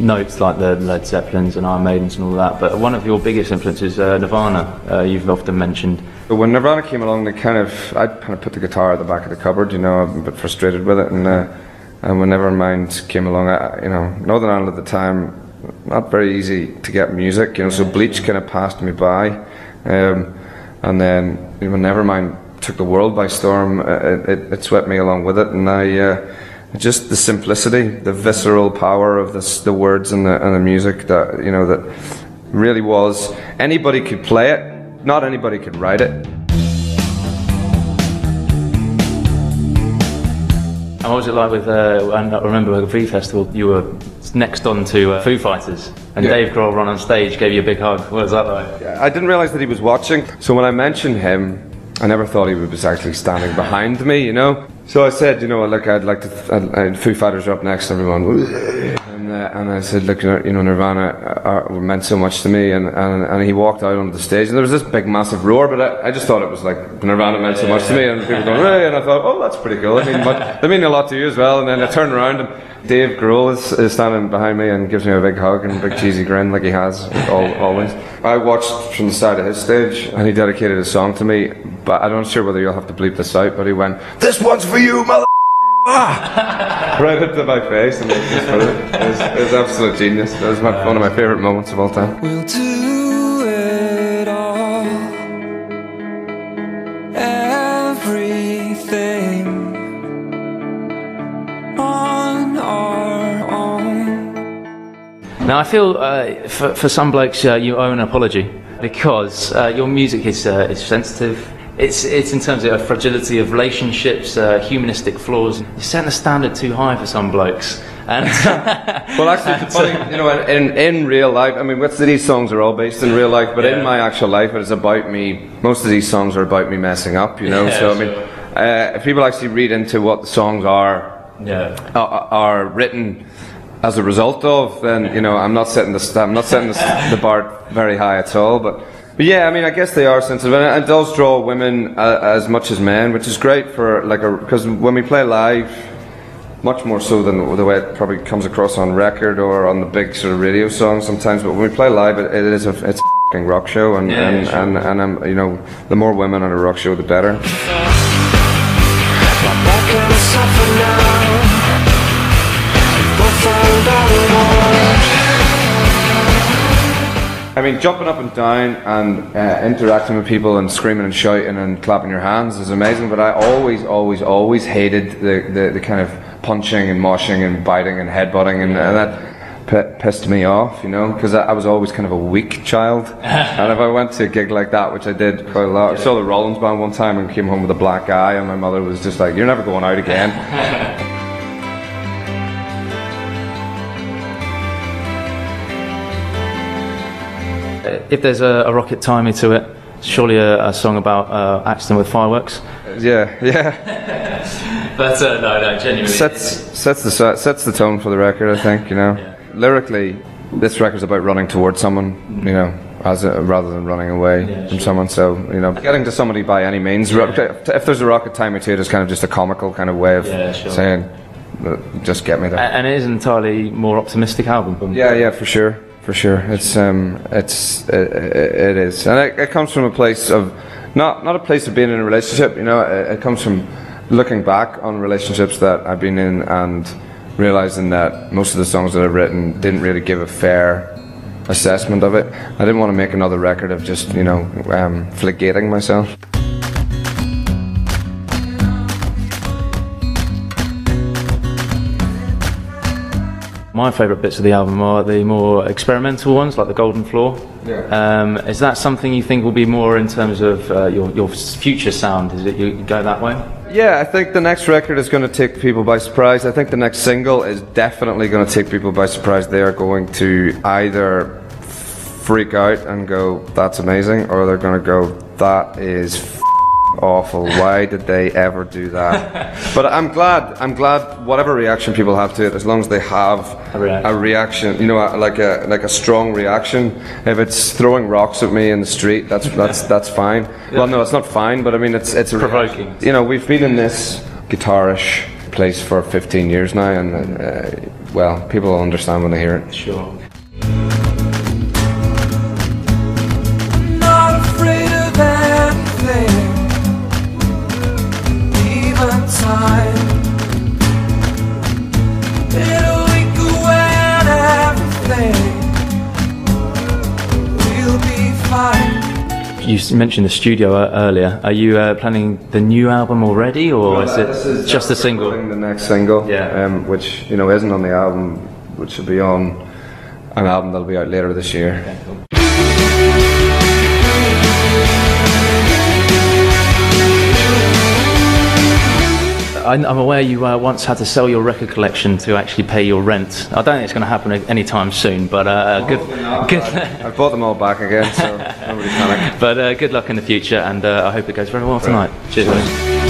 notes like the Led Zeppelins and Iron Maidens and all that, but one of your biggest influences, Nirvana, you've often mentioned. But when Nirvana came along, I'd kind of put the guitar at the back of the cupboard, you know, I'm a bit frustrated with it, and when Nevermind came along, you know, Northern Ireland at the time, not very easy to get music, you know, so Bleach kind of passed me by, and then when Nevermind took the world by storm, it swept me along with it, and just the simplicity, the visceral power of the words and the music that, you know, that really was, anybody could play it, not anybody could write it. And what was it like with, I remember at the V Festival, you were next on to Foo Fighters, and yeah. Dave Grohl ran on stage, gave you a big hug. What was that like? I didn't realise that he was watching, so when I mentioned him, I never thought he was actually standing behind me, you know. So I said, you know, look, I'd like to. Foo Fighters are up next, everyone. And I said, look, you know, Nirvana meant so much to me, and he walked out onto the stage, and there was this big, massive roar, but I just thought it was like Nirvana meant so much to me, and people going, hey, and I thought, oh, that's pretty cool. I mean, but they mean a lot to you as well. And then I turned around, and Dave Grohl is standing behind me and gives me a big hug and a big cheesy grin, like he has always. I watched from the side of his stage, and he dedicated a song to me, but I'm not sure whether you'll have to bleep this out, but he went, "This one's for you, mother." Right into my face, and it was absolute genius. It was one of my favourite moments of all time. We'll do it all, everything on our own. Now I feel for some blokes you owe an apology, because your music is sensitive. It's in terms of fragility of relationships, humanistic flaws. You're setting the standard too high for some blokes. And well, actually, it's funny, you know, in real life, I mean, these songs are all based in real life, but yeah. In my actual life, it is about me. Most of these songs are about me messing up, you know. Yeah, so I mean, if people actually read into what the songs are written as a result of, then you know, I'm not setting the bar very high at all, but yeah, I mean, I guess they are sensitive, and it does draw women as much as men, which is great for because when we play live, much more so than the way it probably comes across on record or on the big sort of radio songs sometimes. But when we play live, it's a f***ing rock show, and you know, the more women on a rock show, the better. I mean, jumping up and down and interacting with people and screaming and shouting and clapping your hands is amazing, but I always hated the kind of punching and moshing and biting and headbutting, and that pissed me off, you know, because I was always kind of a weak child. And if I went to a gig like that, which I did quite a lot, I saw the Rollins Band one time and came home with a black eye, and my mother was just like, "You're never going out again." If there's a rocket timer to it, surely a song about accident with fireworks. Yeah. But no, genuinely. Sets the tone for the record, I think, you know. Yeah. Lyrically, this record's about running towards someone, you know, rather than running away from someone. So, you know, getting to somebody by any means. If there's a rocket timer to it, it's kind of just a comical kind of way of saying, just get me there. And it is an entirely more optimistic album. Yeah, for sure. For sure, it is, and it comes from a place of not a place of being in a relationship. You know, it comes from looking back on relationships that I've been in and realizing that most of the songs that I've written didn't really give a fair assessment of it. I didn't want to make another record of just, you know, fligating myself. My favourite bits of the album are the more experimental ones, like the Golden Floor. Yeah. Is that something you think will be more in terms of your future sound? Is it you go that way? Yeah, I think the next record is going to take people by surprise. I think the next single is definitely going to take people by surprise. They are going to either freak out and go, "That's amazing," or they're going to go, "That is awful. Why did they ever do that?" But I'm glad whatever reaction people have to it, as long as they have a reaction, you know, like a strong reaction. If it's throwing rocks at me in the street, that's fine. Well, no, it's not fine, but I mean it's provoking. You know, we've been in this guitarish place for 15 years now, and well, people will understand when they hear it. Sure. I'm not afraid of anything, even time. It'll leak away and everything will be fine. You mentioned the studio earlier. Are you planning the new album already, or is it just a single? The next single, Yeah. Which isn't on the album, which will be on an album that'll be out later this year. Okay, cool. I'm aware you once had to sell your record collection to actually pay your rent. I don't think it's going to happen anytime soon, but good. I've bought them all back again, so nobody panic. But good luck in the future, and I hope it goes very well tonight. Cheers, buddy.